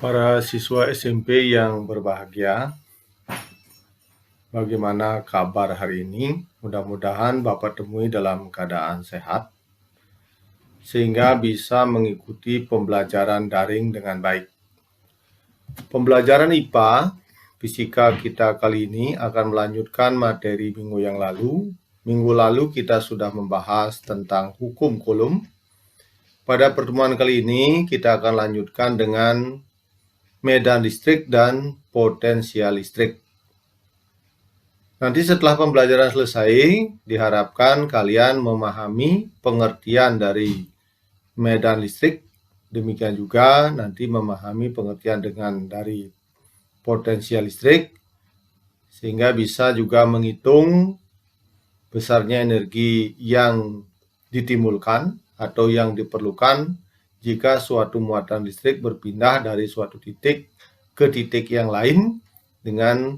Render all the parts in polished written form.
Para siswa SMP yang berbahagia, bagaimana kabar hari ini? Mudah-mudahan Bapak temui dalam keadaan sehat, sehingga bisa mengikuti pembelajaran daring dengan baik. Pembelajaran IPA, fisika kita kali ini akan melanjutkan materi minggu yang lalu. Minggu lalu kita sudah membahas tentang hukum Coulomb. Pada pertemuan kali ini kita akan lanjutkan dengan medan listrik dan potensial listrik. Nanti setelah pembelajaran selesai, diharapkan kalian memahami pengertian dari medan listrik. Demikian juga nanti memahami pengertian dari potensial listrik, sehingga bisa juga menghitung besarnya energi yang ditimbulkan atau yang diperlukan jika suatu muatan listrik berpindah dari suatu titik ke titik yang lain dengan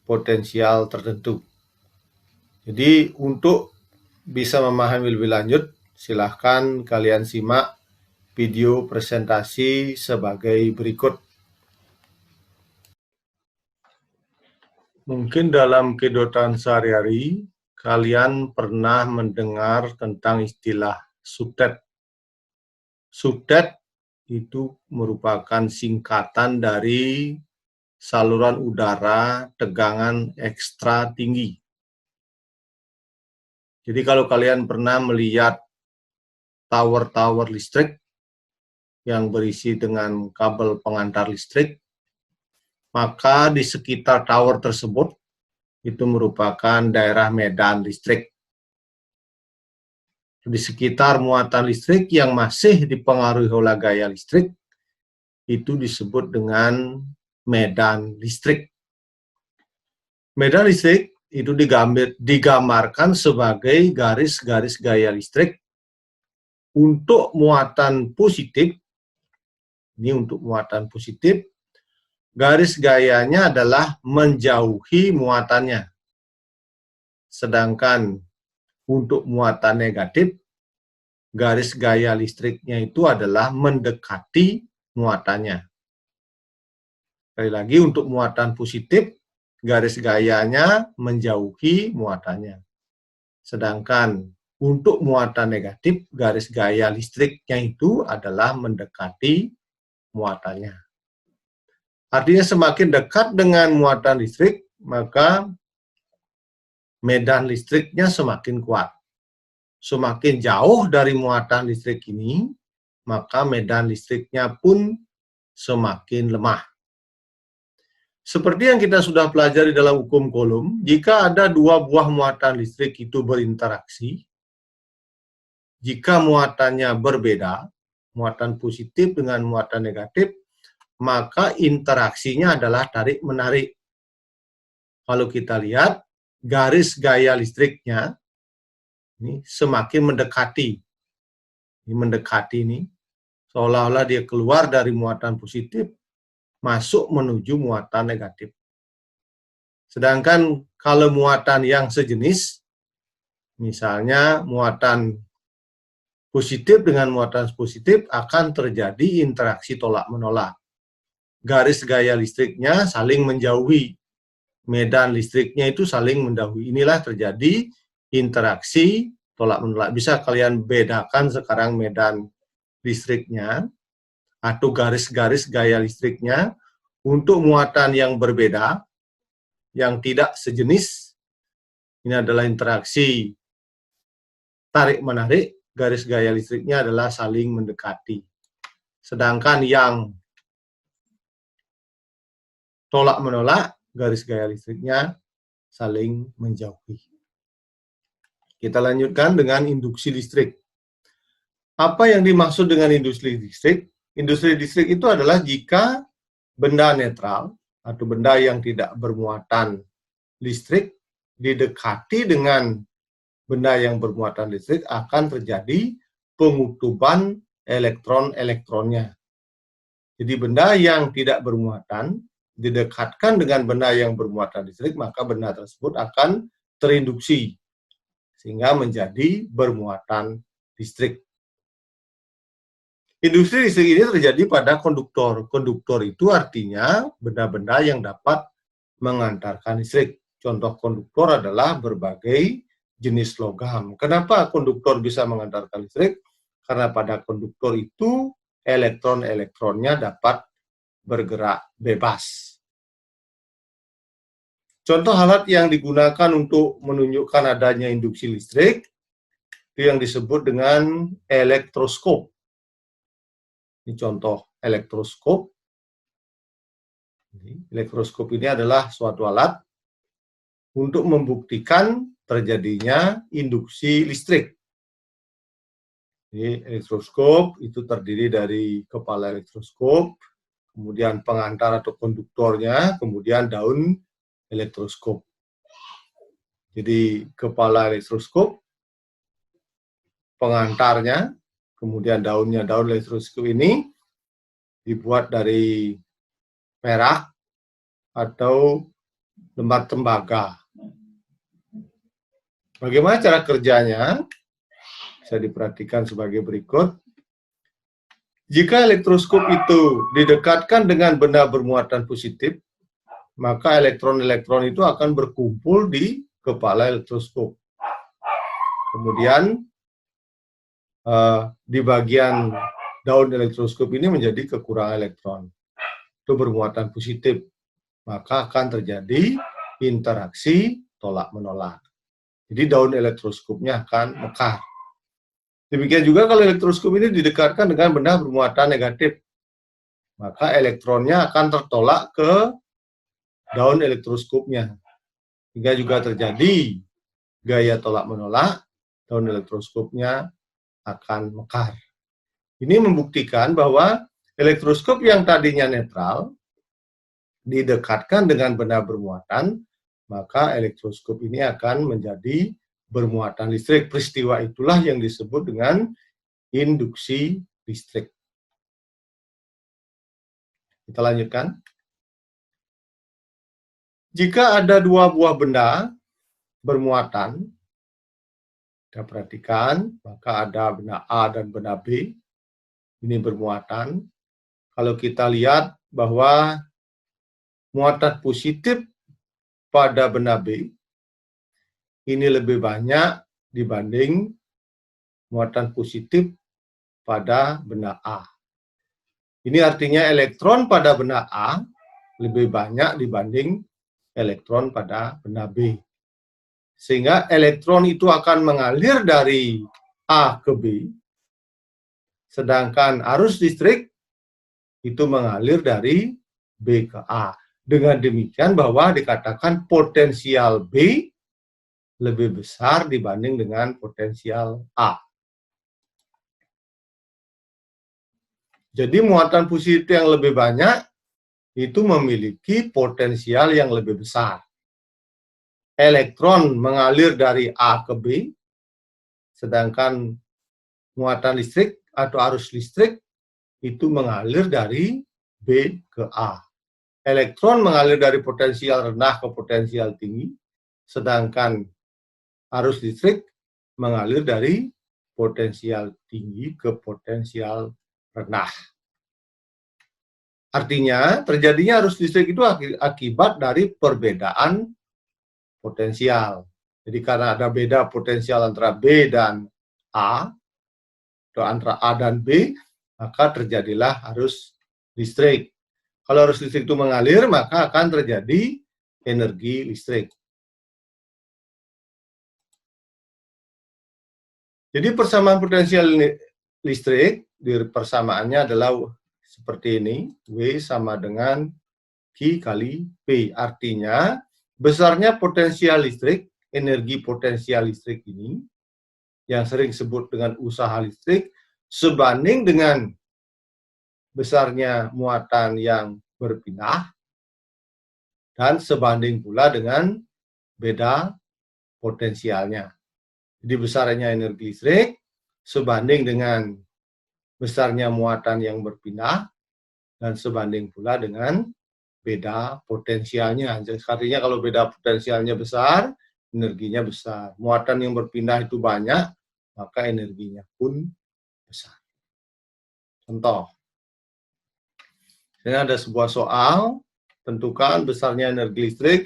potensial tertentu. Jadi untuk bisa memahami lebih lanjut, silahkan kalian simak video presentasi sebagai berikut. Mungkin dalam kehidupan sehari-hari, kalian pernah mendengar tentang istilah subtet. Subtet itu merupakan singkatan dari saluran udara tegangan ekstra tinggi. Jadi kalau kalian pernah melihat tower-tower listrik yang berisi dengan kabel pengantar listrik, maka di sekitar tower tersebut itu merupakan daerah medan listrik. Di sekitar muatan listrik yang masih dipengaruhi oleh gaya listrik, itu disebut dengan medan listrik. Medan listrik itu digambarkan sebagai garis-garis gaya listrik. Untuk muatan positif, ini untuk muatan positif, garis gayanya adalah menjauhi muatannya. Sedangkan untuk muatan negatif, garis gaya listriknya itu adalah mendekati muatannya. Sekali lagi, untuk muatan positif, garis gayanya menjauhi muatannya. Sedangkan untuk muatan negatif, garis gaya listriknya itu adalah mendekati muatannya. Artinya semakin dekat dengan muatan listrik, maka medan listriknya semakin kuat. Semakin jauh dari muatan listrik ini, maka medan listriknya pun semakin lemah. Seperti yang kita sudah pelajari dalam hukum Coulomb, jika ada dua buah muatan listrik itu berinteraksi, jika muatannya berbeda, muatan positif dengan muatan negatif, maka interaksinya adalah tarik-menarik. Kalau kita lihat, garis gaya listriknya ini semakin mendekati. Ini mendekati ini, seolah-olah dia keluar dari muatan positif, masuk menuju muatan negatif. Sedangkan kalau muatan yang sejenis, misalnya muatan positif dengan muatan positif, akan terjadi interaksi tolak-menolak. Garis gaya listriknya saling menjauhi. Medan listriknya itu saling mendahului. Inilah terjadi interaksi tolak-menolak. Bisa kalian bedakan sekarang medan listriknya atau garis-garis gaya listriknya untuk muatan yang berbeda, yang tidak sejenis. Ini adalah interaksi tarik-menarik, garis gaya listriknya adalah saling mendekati. Sedangkan yang tolak-menolak, garis gaya listriknya saling menjauhi. Kita lanjutkan dengan induksi listrik. Apa yang dimaksud dengan industri listrik? Industri listrik itu adalah jika benda netral atau benda yang tidak bermuatan listrik didekati dengan benda yang bermuatan listrik, akan terjadi pengutuban elektron-elektronnya. Jadi benda yang tidak bermuatan didekatkan dengan benda yang bermuatan listrik, maka benda tersebut akan terinduksi sehingga menjadi bermuatan listrik. Industri listrik ini terjadi pada konduktor. Konduktor itu artinya benda-benda yang dapat mengantarkan listrik. Contoh konduktor adalah berbagai jenis logam. Kenapa konduktor bisa mengantarkan listrik? Karena pada konduktor itu elektron-elektronnya dapat bergerak bebas. Contoh alat yang digunakan untuk menunjukkan adanya induksi listrik itu yang disebut dengan elektroskop. Ini contoh elektroskop. Elektroskop ini adalah suatu alat untuk membuktikan terjadinya induksi listrik. Jadi, elektroskop itu terdiri dari kepala elektroskop, kemudian pengantar atau konduktornya, kemudian daun elektroskop. Jadi kepala elektroskop, pengantarnya, kemudian daunnya, daun elektroskop ini dibuat dari perak atau lembar tembaga. Bagaimana cara kerjanya? Bisa diperhatikan sebagai berikut. Jika elektroskop itu didekatkan dengan benda bermuatan positif, maka elektron-elektron itu akan berkumpul di kepala elektroskop. Kemudian di bagian daun elektroskop ini menjadi kekurangan elektron. Itu bermuatan positif. Maka akan terjadi interaksi tolak-menolak. Jadi daun elektroskopnya akan mekar. Demikian juga kalau elektroskop ini didekatkan dengan benda bermuatan negatif, maka elektronnya akan tertolak ke daun elektroskopnya. Hingga juga terjadi gaya tolak-menolak, daun elektroskopnya akan mekar. Ini membuktikan bahwa elektroskop yang tadinya netral didekatkan dengan benda bermuatan, maka elektroskop ini akan menjadi bermuatan listrik. Peristiwa itulah yang disebut dengan induksi listrik. Kita lanjutkan. Jika ada dua buah benda bermuatan, kita perhatikan, maka ada benda A dan benda B. Ini bermuatan. Kalau kita lihat bahwa muatan positif pada benda B ini lebih banyak dibanding muatan positif pada benda A. Ini artinya elektron pada benda A lebih banyak dibanding elektron pada benda B. Sehingga elektron itu akan mengalir dari A ke B, sedangkan arus listrik itu mengalir dari B ke A. Dengan demikian bahwa dikatakan potensial B lebih besar dibanding dengan potensial A. Jadi muatan positif yang lebih banyak itu memiliki potensial yang lebih besar. Elektron mengalir dari A ke B, sedangkan muatan listrik atau arus listrik itu mengalir dari B ke A. Elektron mengalir dari potensial rendah ke potensial tinggi, sedangkan arus listrik mengalir dari potensial tinggi ke potensial rendah. Artinya, terjadinya arus listrik itu akibat dari perbedaan potensial. Jadi karena ada beda potensial antara B dan A, atau antara A dan B, maka terjadilah arus listrik. Kalau arus listrik itu mengalir, maka akan terjadi energi listrik. Jadi persamaan potensial listrik, persamaannya adalah seperti ini, W sama dengan Q kali P. Artinya, besarnya potensial listrik, energi potensial listrik ini, yang sering disebut dengan usaha listrik, sebanding dengan besarnya muatan yang berpindah, dan sebanding pula dengan beda potensialnya. Jadi besarnya energi listrik sebanding dengan besarnya muatan yang berpindah dan sebanding pula dengan beda potensialnya. Jadi artinya kalau beda potensialnya besar, energinya besar. Muatan yang berpindah itu banyak, maka energinya pun besar. Contoh, ini ada sebuah soal, tentukan besarnya energi listrik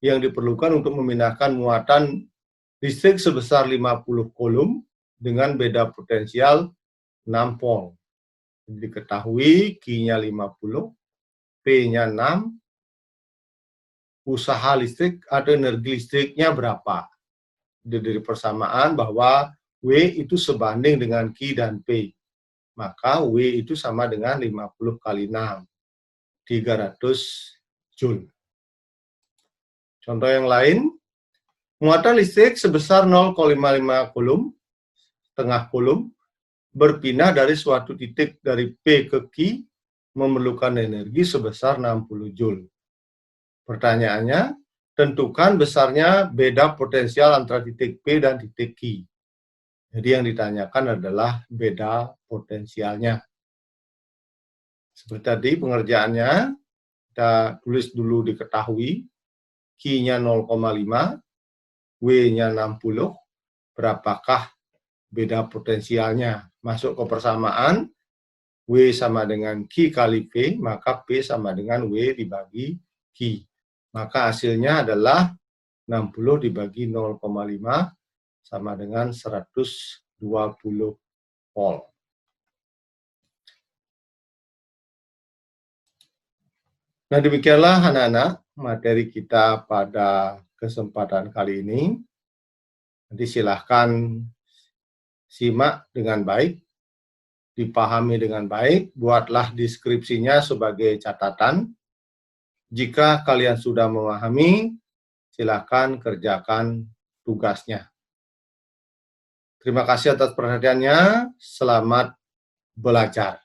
yang diperlukan untuk memindahkan muatan listrik sebesar 50 kolom dengan beda potensial 6 volt. Diketahui Q-nya 50, P-nya 6, usaha listrik atau energi listriknya berapa. Dari persamaan bahwa W itu sebanding dengan Q dan P. Maka W itu sama dengan 50 kali 6. 300 Joule. Contoh yang lain, muatan listrik sebesar 0,55 kolom, setengah kolom, berpindah dari suatu titik dari P ke Q memerlukan energi sebesar 60 Joule. Pertanyaannya, tentukan besarnya beda potensial antara titik P dan titik Q. Jadi yang ditanyakan adalah beda potensialnya. Seperti tadi pengerjaannya, kita tulis dulu diketahui, Q-nya 0,5, W-nya 60, berapakah beda potensialnya? Masuk ke persamaan, W sama dengan Q kali P, maka P sama dengan W dibagi Q. Maka hasilnya adalah 60 dibagi 0,5 sama dengan 120 volt. Nah, demikianlah anak-anak materi kita pada kesempatan kali ini. Nanti silahkan simak dengan baik, dipahami dengan baik, buatlah deskripsinya sebagai catatan. Jika kalian sudah memahami, silahkan kerjakan tugasnya. Terima kasih atas perhatiannya, selamat belajar.